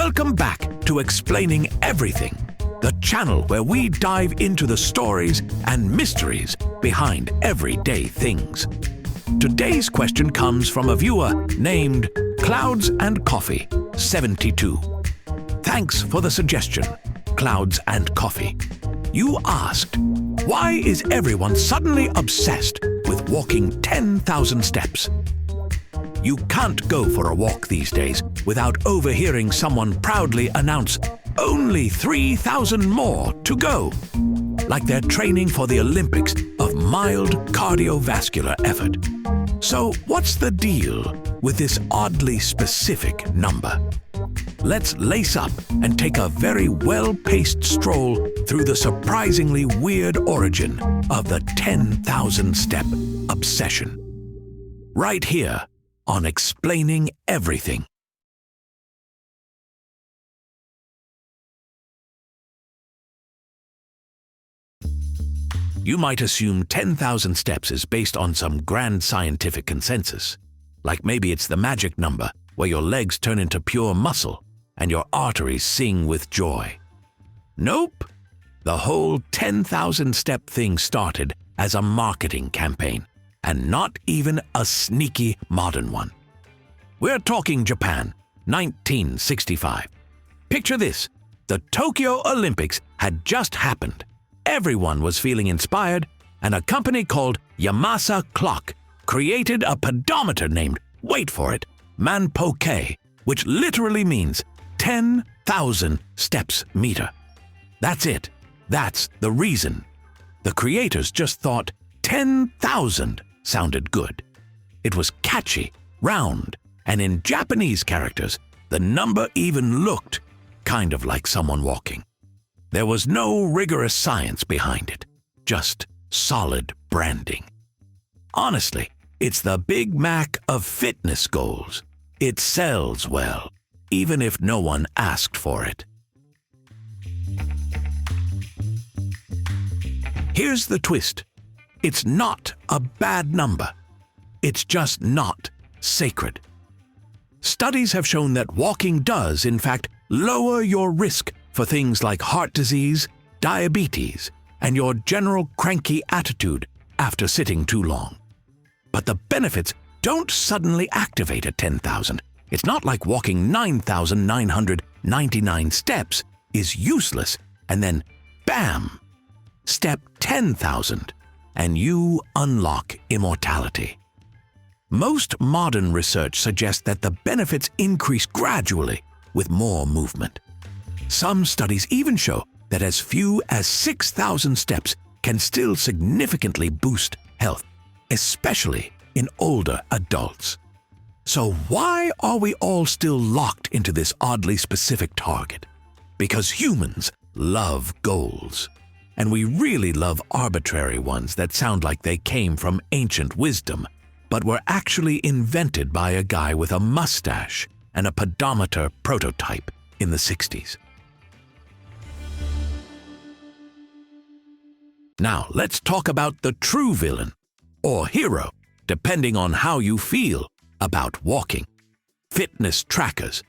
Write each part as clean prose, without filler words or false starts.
Welcome back to Explaining Everything, the channel where we dive into the stories and mysteries behind everyday things. Today's question comes from a viewer named Clouds and Coffee 72. Thanks for the suggestion, Clouds and Coffee. You asked, why is everyone suddenly obsessed with walking 10,000 steps? You can't go for a walk these days without overhearing someone proudly announce, only 3,000 more to go, like they're training for the Olympics of mild cardiovascular effort. So what's the deal with this oddly specific number? Let's lace up and take a very well-paced stroll through the surprisingly weird origin of the 10,000 step obsession. Right here on Explaining Everything. You might assume 10,000 steps is based on some grand scientific consensus, like maybe it's the magic number where your legs turn into pure muscle and your arteries sing with joy. Nope. The whole 10,000 step thing started as a marketing campaign, and not even a sneaky modern one. We're talking Japan, 1965. Picture this. The Tokyo Olympics had just happened. Everyone was feeling inspired, and a company called Yamasa Clock created a pedometer named, wait for it, Manpoke, which literally means 10,000 steps meter. That's it. That's the reason. The creators just thought 10,000 sounded good. It was catchy, round, and in Japanese characters, the number even looked kind of like someone walking. There was no rigorous science behind it, just solid branding. Honestly, it's the Big Mac of fitness goals. It sells well, even if no one asked for it. Here's the twist. It's not a bad number. It's just not sacred. Studies have shown that walking does, in fact, lower your risk for things like heart disease, diabetes, and your general cranky attitude after sitting too long. But the benefits don't suddenly activate at 10,000. It's not like walking 9,999 steps is useless and then, bam, step 10,000 and you unlock immortality. Most modern research suggests that the benefits increase gradually with more movement. Some studies even show that as few as 6,000 steps can still significantly boost health, especially in older adults. So why are we all still locked into this oddly specific target? Because humans love goals. And we really love arbitrary ones that sound like they came from ancient wisdom, but were actually invented by a guy with a mustache and a pedometer prototype in the 60s. Now, let's talk about the true villain, or hero, depending on how you feel about walking. Fitness trackers.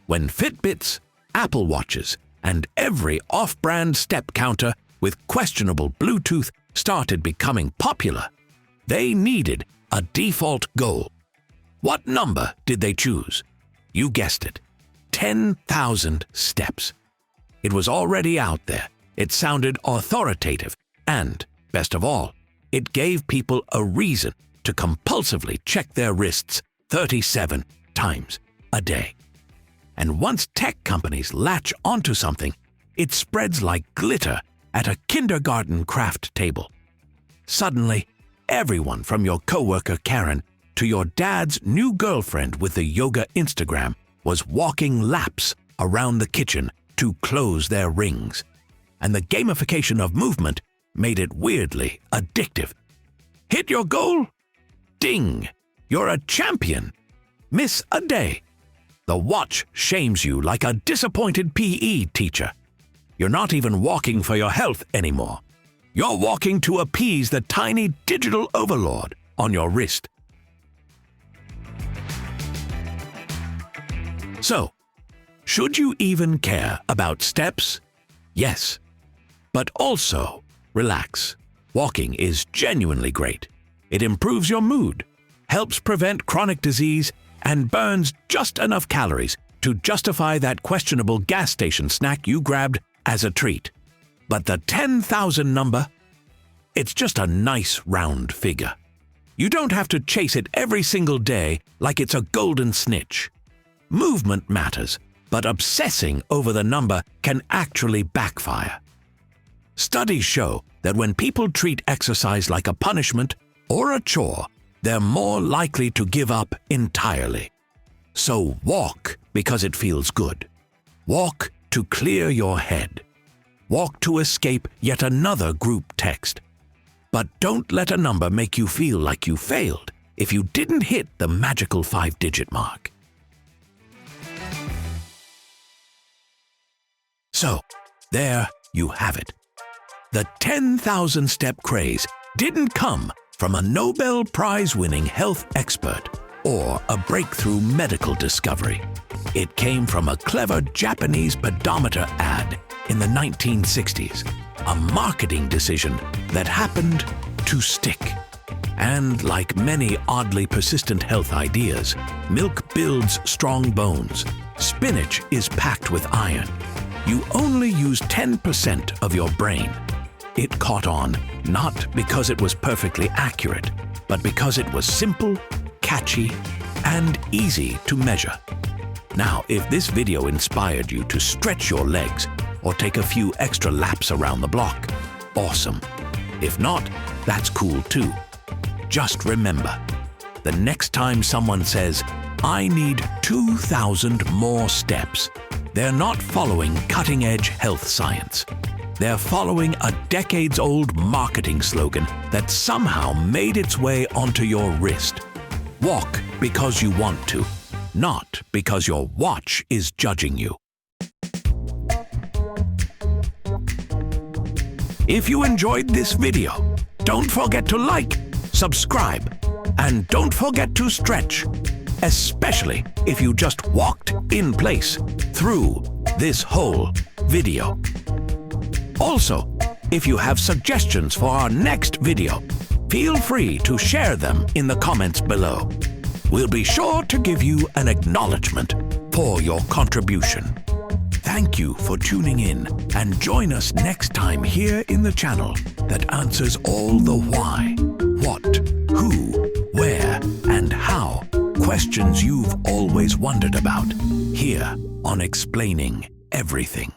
When Fitbits, Apple Watches, and every off-brand step counter with questionable Bluetooth started becoming popular, they needed a default goal. What number did they choose? You guessed it, 10,000 steps. It was already out there, it sounded authoritative, and, best of all, it gave people a reason to compulsively check their wrists 37 times a day. And once tech companies latch onto something, it spreads like glitter at a kindergarten craft table. Suddenly, everyone from your coworker Karen to your dad's new girlfriend with the yoga Instagram was walking laps around the kitchen to close their rings. And the gamification of movement made it weirdly addictive. Hit your goal? Ding! You're a champion. Miss a day. The watch shames you like a disappointed PE teacher. You're not even walking for your health anymore. You're walking to appease the tiny digital overlord on your wrist. So, Should you even care about steps? Yes. But also, relax. Walking is genuinely great. It improves your mood, helps prevent chronic disease, and burns just enough calories to justify that questionable gas station snack you grabbed as a treat. But the 10,000 number? It's just a nice round figure. You don't have to chase it every single day like it's a golden snitch. Movement matters, but obsessing over the number can actually backfire. Studies show that when people treat exercise like a punishment or a chore, they're more likely to give up entirely. So walk because it feels good. Walk to clear your head. Walk to escape yet another group text. But don't let a number make you feel like you failed if you didn't hit the magical 5-digit mark. So, there you have it. The 10,000 step craze didn't come from a Nobel Prize-winning health expert or a breakthrough medical discovery. It came from a clever Japanese pedometer ad in the 1960s, a marketing decision that happened to stick. And like many oddly persistent health ideas, milk builds strong bones. Spinach is packed with iron. You only use 10% of your brain. It caught on, not because it was perfectly accurate, but because it was simple, catchy, and easy to measure. Now, if this video inspired you to stretch your legs or take a few extra laps around the block, awesome. If not, that's cool too. Just remember, the next time someone says, "I need 2,000 more steps," they're not following cutting-edge health science. They're following a decades-old marketing slogan that somehow made its way onto your wrist. Walk because you want to, not because your watch is judging you. If you enjoyed this video, don't forget to like, subscribe, and don't forget to stretch, especially if you just walked in place through this whole video. Also, if you have suggestions for our next video, feel free to share them in the comments below. We'll be sure to give you an acknowledgement for your contribution. Thank you for tuning in, and join us next time here in the channel that answers all the why, what, who, where, and how questions you've always wondered about, here on Explaining Everything.